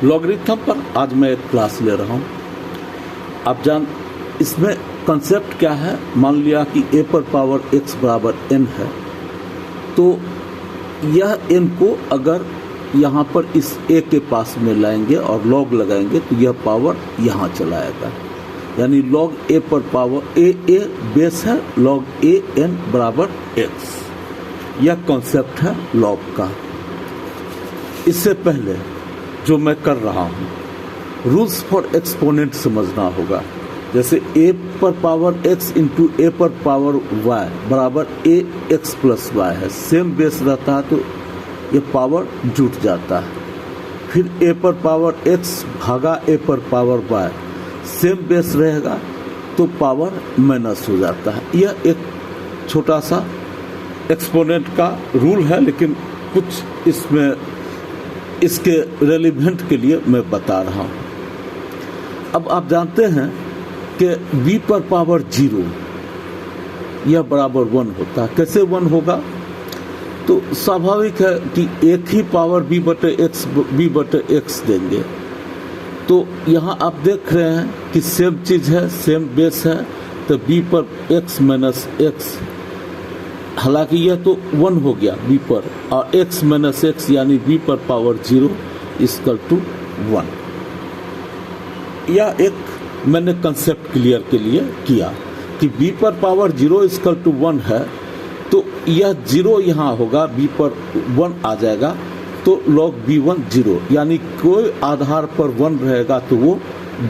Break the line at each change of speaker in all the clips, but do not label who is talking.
Logarithm पर आज मैं एक क्लास ले रहा हूँ। आप इसमें कंसेप्ट क्या है, मान लिया कि a पर पावर x बराबर n है, तो यह n को अगर यहाँ पर इस a के पास में लाएंगे और लॉग लगाएंगे तो यह पावर यहाँ चला आएगा, यानी लॉग a पर पावर a बेस है, लॉग a n बराबर x। यह कॉन्सेप्ट है लॉग का। इससे पहले जो मैं कर रहा हूँ, रूल्स फॉर एक्सपोनेंट समझना होगा। जैसे a पर पावर x इंटू a पर पावर y बराबर a x प्लस y है, सेम बेस रहता है तो ये पावर जुट जाता है। फिर a पर पावर x भागा a पर पावर y, सेम बेस रहेगा तो पावर माइनस हो जाता है। यह एक छोटा सा एक्सपोनेंट का रूल है, लेकिन कुछ इसमें इसके रेलिवेंट के लिए मैं बता रहा हूँ। अब आप जानते हैं कि b पर पावर 0 यह बराबर 1 होता है। कैसे 1 होगा? तो स्वाभाविक है कि एक ही पावर b बटे x देंगे। तो यहाँ आप देख रहे हैं कि सेम चीज़ है, सेम बेस है, तो b पर x माइनस x, हालांकि यह तो 1 हो गया b पर, और x माइनस x यानी b पर पावर 0 इक्वल टू 1। यह एक मैंने कंसेप्ट क्लियर के लिए किया कि b पर पावर 0 इक्वल टू 1 है, तो यह 0 यहाँ होगा, b पर 1 आ जाएगा, तो log b1 0, यानी कोई आधार पर 1 रहेगा तो वो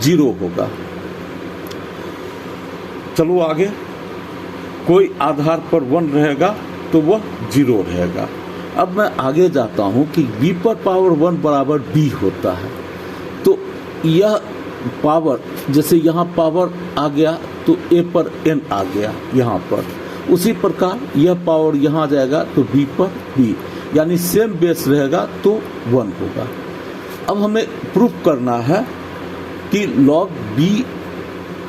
0 होगा। चलो आगे, कोई आधार पर 1 रहेगा तो वह 0 रहेगा। अब मैं आगे जाता हूं कि b पर पावर 1 बराबर b होता है, तो यह पावर, जैसे यहाँ पावर आ गया तो a पर n आ गया यहाँ पर, उसी प्रकार यह पावर यहाँ जाएगा तो b पर b, यानी सेम बेस रहेगा तो 1 होगा। अब हमें प्रूफ करना है कि log b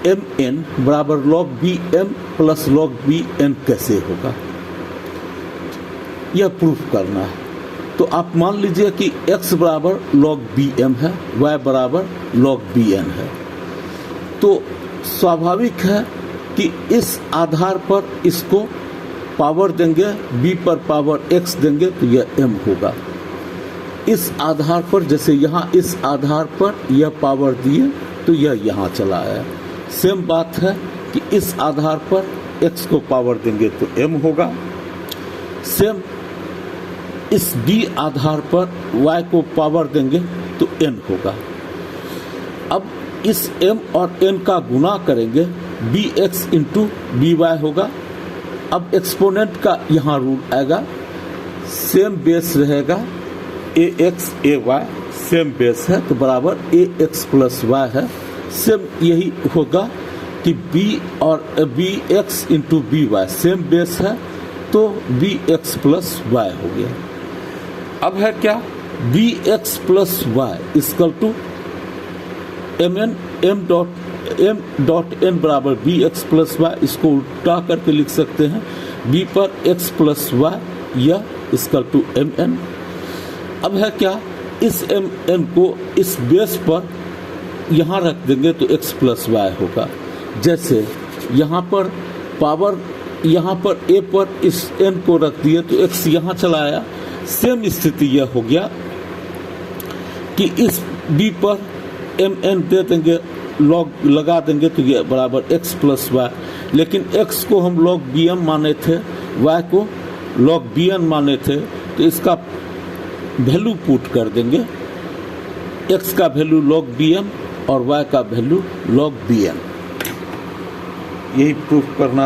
mn बराबर log bm plus log bn कैसे होगा, यह प्रूफ करना है। तो आप मान लीजिए कि x बराबर log bm है, y बराबर log bn है, तो स्वाभाविक है कि इस आधार पर इसको पावर देंगे, b पर पावर x देंगे तो यह m होगा। इस आधार पर, जैसे यहाँ इस आधार पर यह पावर दिए तो यह यहाँ चला आया। सेम बात है कि इस आधार पर x को पावर देंगे तो m होगा, सेम इस b आधार पर y को पावर देंगे तो n होगा। अब इस m और n का गुणा करेंगे, bx इंटू by होगा। अब एक्सपोनेंट का यहाँ रूल आएगा, सेम बेस रहेगा, ax ay सेम बेस है तो बराबर ax प्लस y है। सेम यही होगा कि b और bx into by same base है तो bx प्लस y हो गया। अब है क्या, bx plus y equal to m dot n बराबर bx प्लस y, इसको उल्टा करके लिख सकते हैं, b पर x प्लस y यह इक्वल टू mn। अब है क्या, इस mn को इस बेस पर यहाँ रख देंगे तो x प्लस y होगा। जैसे यहाँ पर पावर, यहाँ पर a पर इस n को रख दिए तो x यहाँ चला आया। सेम स्थिति यह हो गया कि इस b पर mn दे देंगे, log लगा देंगे तो यह बराबर x प्लस y, लेकिन x को हम log bm माने थे, y को log bn माने थे, तो इसका वैल्यू पुट कर देंगे, x का वैल्यू log bm और y का वैल्यू log bn। यही प्रूफ करना